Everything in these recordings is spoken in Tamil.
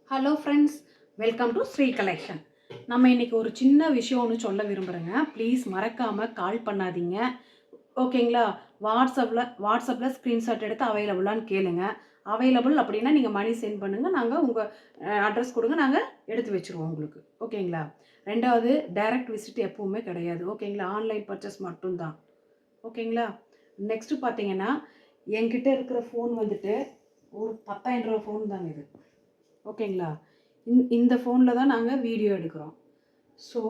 Hello friends, welcome to Sri collection. நம்ம இன்றைக்கி ஒரு சின்ன விஷயம் ஒன்று சொல்ல விரும்புகிறேங்க. ப்ளீஸ் மறக்காமல் கால் பண்ணாதீங்க, ஓகேங்களா? வாட்ஸ்அப்பில் ஸ்க்ரீன்ஷாட் எடுத்து அவைலபிளான்னு கேளுங்க. அவைலபிள் அப்படின்னா நீங்கள் மணி சென்ட் பண்ணுங்கள், நாங்கள் உங்கள் அட்ரஸ் கொடுங்க, நாங்கள் எடுத்து வச்சுருவோம் உங்களுக்கு, ஓகேங்களா? ரெண்டாவது, டைரக்ட் விசிட் எப்பவுமே கிடையாது, ஓகேங்களா? ஆன்லைன் பர்ச்சேஸ் மட்டும்தான், ஓகேங்களா? நெக்ஸ்ட்டு பார்த்தீங்கன்னா, என்கிட்ட இருக்கிற ஃபோன் வந்துட்டு ஒரு 10,000 ரூபா ஃபோன் தாங்க இது, ஓகேங்களா? இந்த ஃபோனில் தான் நாங்கள் வீடியோ எடுக்கிறோம். ஸோ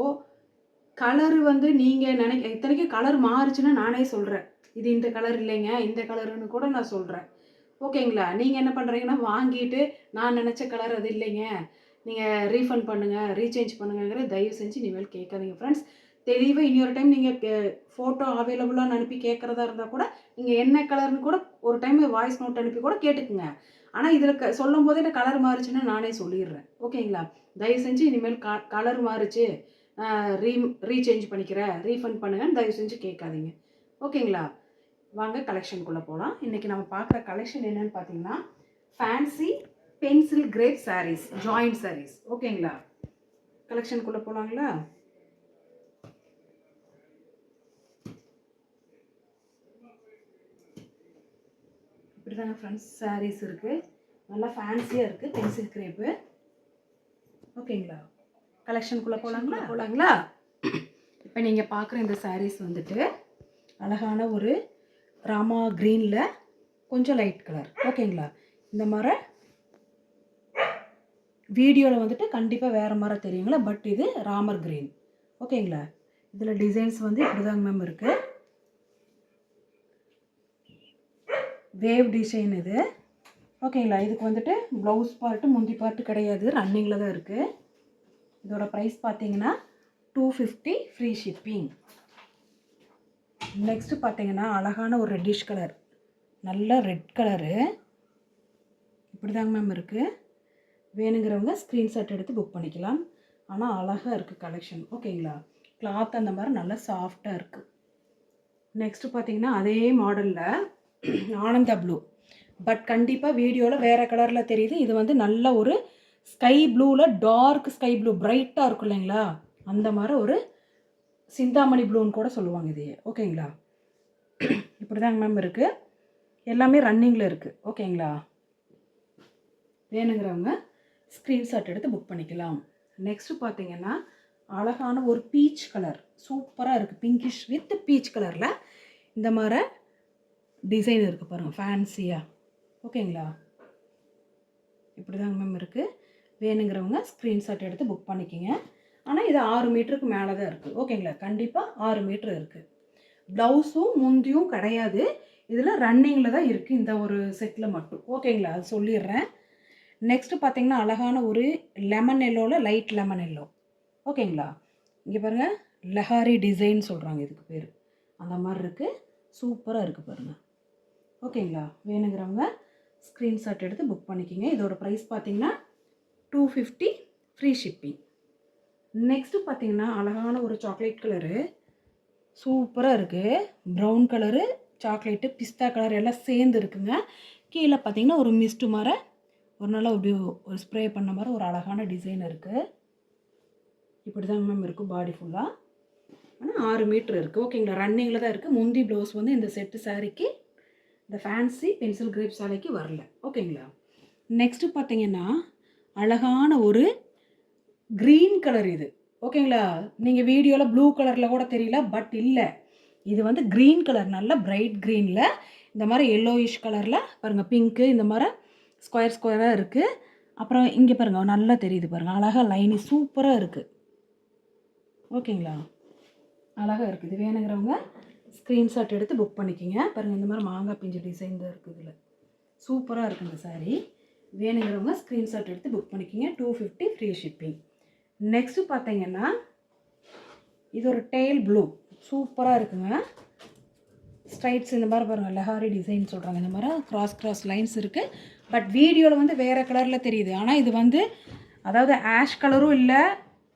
கலரு வந்து நீங்கள் இத்தனைக்கும் கலர் மாறுச்சுன்னா நானே சொல்கிறேன், இது இந்த கலர் இல்லைங்க, இந்த கலருன்னு கூட நான் சொல்கிறேன், ஓகேங்களா? நீங்கள் என்ன பண்ணுறீங்கன்னா, வாங்கிட்டு நான் நினச்ச கலர் அது இல்லைங்க, நீங்கள் ரீஃபண்ட் பண்ணுங்கள், ரீசேஞ்ச் பண்ணுங்கிற தயவு செஞ்சு இனிமேல் கேட்காதீங்க ஃப்ரெண்ட்ஸ். தெளிவாக இன்னொரு டைம் நீங்கள் ஃபோட்டோ அவைலபிளான்னு அனுப்பி கேட்குறதா இருந்தால் கூட நீங்கள் என்ன கலர்னு கூட ஒரு டைம் வாய்ஸ் நோட் அனுப்பி கூட கேட்டுக்குங்க. ஆனால் இதில் சொல்லும் போதே எனக்கு கலர் மாறுச்சுன்னா நானே சொல்லிடுறேன், ஓகேங்களா? தயவு செஞ்சு இனிமேல் கலர் மாறுச்சு, ரீசேஞ்ச் பண்ணிக்கிறேன், ரீஃபண்ட் பண்ணுங்கன்னு தயவு செஞ்சு கேட்காதீங்க, ஓகேங்களா? வாங்க கலெக்ஷனுக்குள்ளே போகலாம். இன்றைக்கி நம்ம பார்க்குற கலெக்ஷன் என்னென்னு பார்த்தீங்கன்னா, fancy pencil crepe sarees, joint sarees, ஓகேங்களா? கலெக்ஷனுக்குள்ளே போகலாங்களா? இப்படி தாங்க ஃப்ரெண்ட்ஸ் சாரீஸ் இருக்குது, நல்லா ஃபேன்சியாக இருக்குது, பென்சில் கிரேப்பு, ஓகேங்களா? கலெக்ஷனுக்குள்ளே போகலாங்களா? இப்போ நீங்கள் பார்க்குற இந்த சாரீஸ் வந்துட்டு அழகான ஒரு ராமா க்ரீனில் கொஞ்சம் லைட் கலர், ஓகேங்களா? இந்த மாதிரி வீடியோவில் வந்துட்டு கண்டிப்பாக வேறு மாதிரி தெரியுங்களா, பட் இது ராமர் க்ரீன், ஓகேங்களா? இதில் டிசைன்ஸ் வந்து இப்படி தாங்க மேம் இருக்குது, வேவ் டிசைன் இது, ஓகேங்களா? இதுக்கு வந்துட்டு ப்ளவுஸ் பார்ட்டு முந்தி பார்ட்டு கிடையாது, ரன்னிங்கில் தான் இருக்குது. இதோட ப்ரைஸ் பார்த்தீங்கன்னா 250 ஃப்ரீ ஷிப்பிங். நெக்ஸ்ட்டு பார்த்தீங்கன்னா அழகான ஒரு ரெட்டிஷ் கலர், நல்ல ரெட் கலரு, இப்படி தாங்க மேம் இருக்குது. வேணுங்கிறவங்க ஸ்க்ரீன்ஷாட் எடுத்து புக் பண்ணிக்கலாம். ஆனால் அழகாக இருக்குது கலெக்ஷன், ஓகேங்களா? கிளாத் அந்த மாதிரி நல்லா சாஃப்டாக இருக்குது. நெக்ஸ்ட்டு பார்த்தீங்கன்னா அதே மாடலில் ஆனந்தா ப்ளூ, பட் கண்டிப்பாக வீடியோவில் வேறு கலரில் தெரியுது. இது வந்து நல்ல ஒரு ஸ்கை ப்ளூவில் டார்க் ஸ்கை ப்ளூ பிரைட்டாக இருக்கும் இல்லைங்களா, அந்த மாதிரி ஒரு சிந்தாமணி ப்ளூன்னு கூட சொல்லுவாங்க இதையே, ஓகேங்களா? இப்படி தாங்க மேம் இருக்குது, எல்லாமே ரன்னிங்கில் இருக்குது, ஓகேங்களா? வேணுங்கிறவங்க ஸ்க்ரீன்ஷாட் எடுத்து புக் பண்ணிக்கலாம். நெக்ஸ்ட்டு பார்த்தீங்கன்னா அழகான ஒரு பீச் கலர், சூப்பராக இருக்குது, பிங்கிஷ் வித் பீச் கலரில் இந்த மாதிரி டிசைன் இருக்குது பாருங்கள், ஃபேன்சியாக, ஓகேங்களா? இப்படி தாங்க மேம் இருக்குது. வேணுங்கிறவங்க ஸ்க்ரீன்ஷாட் எடுத்து புக் பண்ணிக்கிங்க. ஆனால் இது 6 மீட்டருக்கு மேலே தான் இருக்குது, ஓகேங்களா? கண்டிப்பாக 6 மீட்ரு இருக்குது. ப்ளவுஸும் முந்தியும் கிடையாது, இதில் ரன்னிங்கில் தான் இருக்குது இந்த ஒரு செட்டில் மட்டும், ஓகேங்களா? அது சொல்லிடுறேன். நெக்ஸ்ட்டு பார்த்தீங்கன்னா அழகான ஒரு லெமன் எல்லோவில் லைட் லெமன் எல்லோ, ஓகேங்களா? இங்கே பாருங்கள், லஹாரி டிசைன் சொல்கிறாங்க இதுக்கு பேர், அந்த மாதிரி இருக்குது, சூப்பராக இருக்குது பாருங்கள், ஓகேங்களா? வேணுங்கிறவங்க ஸ்க்ரீன்ஷாட் எடுத்து புக் பண்ணிக்கிங்க. இதோட ப்ரைஸ் பார்த்தீங்கன்னா 250 ஃப்ரீ ஷிப்பிங். நெக்ஸ்ட்டு பார்த்தீங்கன்னா அழகான ஒரு சாக்லேட் கலரு, சூப்பராக இருக்குது, ப்ரௌன் கலரு, சாக்லேட்டு, பிஸ்தா கலர் எல்லாம் சேர்ந்து இருக்குங்க. கீழே பார்த்தீங்கன்னா ஒரு மிஸ்ட்டு மாதிரி ஒரு நல்லா ஒரு ஸ்ப்ரே பண்ண மாதிரி ஒரு அழகான டிசைன் இருக்குது. இப்படி தாங்க மேம் இருக்கும் பாடி ஃபுல்லாக. ஆனால் 6 மீட்ரு இருக்குது, ஓகேங்களா? ரன்னிங்கில் தான் இருக்குது. முந்தி ப்ளவுஸ் வந்து இந்த செட்டு சாரீக்கு, இந்த ஃபேன்சி பென்சில் கிரேப் சாரிக்கு வரல, ஓகேங்களா? நெக்ஸ்ட்டு பார்த்தீங்கன்னா அழகான ஒரு க்ரீன் கலர் இது, ஓகேங்களா? நீங்கள் வீடியோவில் ப்ளூ கலரில் கூட தெரியல, பட் இல்லை, இது வந்து க்ரீன் கலர், நல்ல பிரைட் க்ரீனில் இந்த மாதிரி எல்லோயிஷ் கலரில் பாருங்கள், பிங்க்கு இந்த மாதிரி ஸ்கொயராக இருக்குது. அப்புறம் இங்கே பாருங்கள் நல்லா தெரியுது பாருங்கள், அழகாக லைனி சூப்பராக இருக்குது, ஓகேங்களா? அழகாக இருக்குது. இது வேணுங்கிறவங்க ஸ்க்ரீன்ஷாட் எடுத்து புக் பண்ணிக்கிங்க. பாருங்கள், இந்த மாதிரி மாங்காய் பிஞ்சு டிசைன் தான் இருக்குது, இதில் சூப்பராக இருக்குது இந்த சாரீ. வேணுங்கிறவங்க ஸ்க்ரீன்ஷாட் எடுத்து புக் பண்ணிக்கிங்க. 250 ஃப்ரீ ஷிப்பிங். நெக்ஸ்ட்டு பார்த்தீங்கன்னா இது ஒரு டெயில் ப்ளூ, சூப்பராக இருக்குங்க. ஸ்ட்ரைட்ஸ் இந்த மாதிரி பாருங்கள், லஹாரி டிசைன் சொல்கிறாங்க, இந்த மாதிரி கிராஸ் லைன்ஸ் இருக்குது. பட் வீடியோவில் வந்து வேறு கலரில் தெரியுது, ஆனால் இது வந்து அதாவது ஆஷ் கலரும் இல்லை,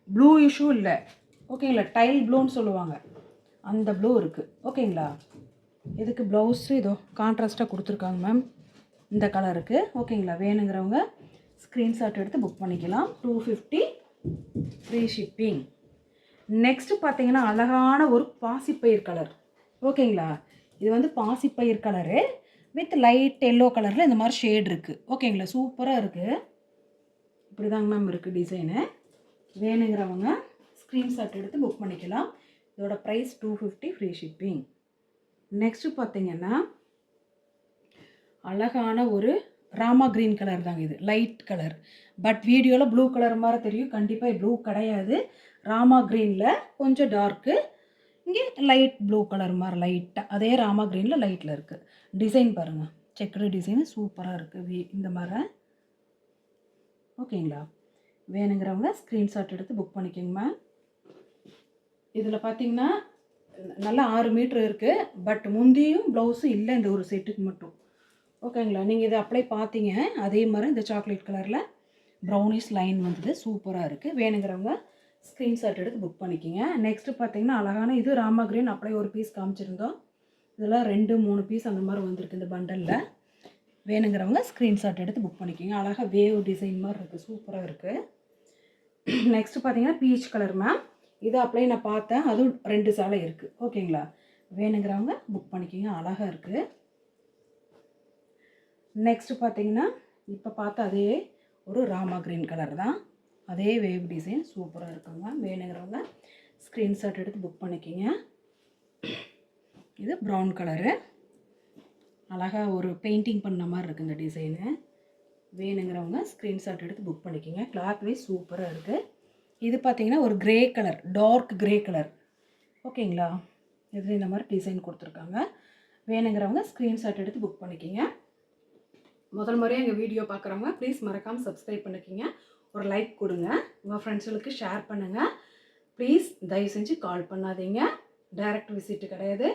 ப்ளூ இஷ்யூம் இல்லை, ஓகேங்களா? டைல் ப்ளூன்னு சொல்லுவாங்க, அந்த ப்ளூ இருக்குது, ஓகேங்களா? இதுக்கு ப்ளவுஸு இதோ கான்ட்ராஸ்ட்டாக கொடுத்துருக்காங்க மேம், இந்த கலருக்கு, ஓகேங்களா? வேணுங்கிறவங்க ஸ்க்ரீன்ஷாட் எடுத்து புக் பண்ணிக்கலாம். 250 ஃப்ரீ ஷிப்பிங். நெக்ஸ்ட்டு பார்த்தீங்கன்னா அழகான ஒரு பாசிப்பயிர் கலர். ஓகேங்களா, இது வந்து பாசிப்பயிர் கலரு வித் லைட் எல்லோ கலரில் இந்த மாதிரி ஷேட் இருக்குது. ஓகேங்களா, சூப்பராக இருக்குது. இப்படி தாங்க மேம் இருக்குது டிசைனு. வேணுங்கிறவங்க ஸ்க்ரீன்ஷாட் எடுத்து புக் பண்ணிக்கலாம். இதோட ப்ரைஸ் 250 ஃப்ரீ ஷிப்பிங். நெக்ஸ்ட்டு பார்த்தீங்கன்னா அழகான ஒரு ராமா க்ரீன் கலர் தாங்க. இது லைட் கலர், பட் வீடியோவில் ப்ளூ கலர் மாதிரி தெரியும். கண்டிப்பாக ப்ளூ கிடையாது. ராமா க்ரீனில் கொஞ்சம் டார்க்கு, இங்கே லைட் ப்ளூ கலர் மாதிரி லைட்டாக அதே ராமா க்ரீனில் லைட்டில் இருக்குது. டிசைன் பாருங்கள், செக்குடு டிசைன் சூப்பராக இருக்குது இந்த மாதிரி. ஓகேங்களா, வேணுங்கிறவங்க ஸ்க்ரீன்ஷாட் எடுத்து புக் பண்ணிக்கோங்கம்மா. இதில் பார்த்தீங்கன்னா நல்லா 6 மீட்ரு இருக்குது, பட் முந்தியும் ப்ளவுஸும் இல்லை இந்த ஒரு செட்டுக்கு மட்டும். ஓகேங்களா, நீங்கள் இதை அப்ளை பார்த்தீங்க அதே மாதிரி இந்த சாக்லேட் கலரில் ப்ரௌனிஷ் லைன் வந்தது, சூப்பராக இருக்குது. வேணுங்கிறவங்க ஸ்க்ரீன்ஷாட் எடுத்து புக் பண்ணிக்கோங்க. நெக்ஸ்ட்டு பார்த்தீங்கன்னா அழகான இது ராமா க்ரீன் அப்ளை ஒரு பீஸ் காமிச்சிருந்தோம். இதெல்லாம் 2-3 பீஸ் அந்த மாதிரி வந்திருக்கு இந்த பண்டலில். வேணுங்கிறவங்க ஸ்க்ரீன்ஷாட் எடுத்து புக் பண்ணிக்கோங்க. அழகாக வேவ் டிசைன் மாதிரி இருக்குது, சூப்பராக இருக்குது. நெக்ஸ்ட்டு பார்த்தீங்கன்னா பீச் கலர் மேம். இதை அப்ளை நான் பார்த்தேன், அதுவும் 2 சேலை இருக்குது. ஓகேங்களா, வேணுங்கிறவங்க புக் பண்ணிக்கோங்க. அழகாக இருக்குது. நெக்ஸ்ட்டு பார்த்தீங்கன்னா இப்போ பார்த்த அதே ஒரு ராமா க்ரீன் கலர் தான், அதே வேவ் டிசைன் சூப்பராக இருக்குங்க. வேணுங்கிறவங்க ஸ்க்ரீன்ஷாட் எடுத்து புக் பண்ணிக்கிங்க. இது ப்ரௌன் கலரு, அழகாக ஒரு பெயிண்டிங் பண்ண மாதிரி இருக்குது இந்த டிசைனு. வேணுங்கிறவங்க ஸ்க்ரீன்ஷாட் எடுத்து புக் பண்ணிக்கிங்க. கிளாத் வைஸ் சூப்பராக இருக்குது. இது பார்த்திங்கன்னா ஒரு grey colour, dark grey colour. ஓகேங்களா, இதில் இந்த மாதிரி டிசைன் கொடுத்துருக்காங்க. வேணுங்கிறவங்க ஸ்க்ரீன்ஷாட் எடுத்து புக் பண்ணிக்கிங்க. முதல் முறையாக எங்கள் வீடியோ பார்க்குறவங்க ப்ளீஸ் மறக்காமல் சப்ஸ்கிரைப் பண்ணிக்கிங்க. ஒரு லைக் கொடுங்க, உங்கள் ஃப்ரெண்ட்ஸுகளுக்கு ஷேர் பண்ணுங்கள். ப்ளீஸ் தயவு செஞ்சு கால் பண்ணாதீங்க. டைரக்ட் விசிட் கிடையாது,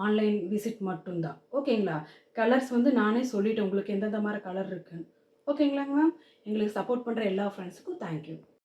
ஆன்லைன் விசிட் மட்டும்தான். ஓகேங்களா, கலர்ஸ் வந்து நானே சொல்லிவிட்டேன் உங்களுக்கு எந்தெந்த மாதிரி கலர் இருக்குன்னு. ஓகேங்களாங்க மேம், எங்களுக்கு சப்போர்ட் பண்ணுற எல்லா ஃப்ரெண்ட்ஸுக்கும் தேங்க்யூ.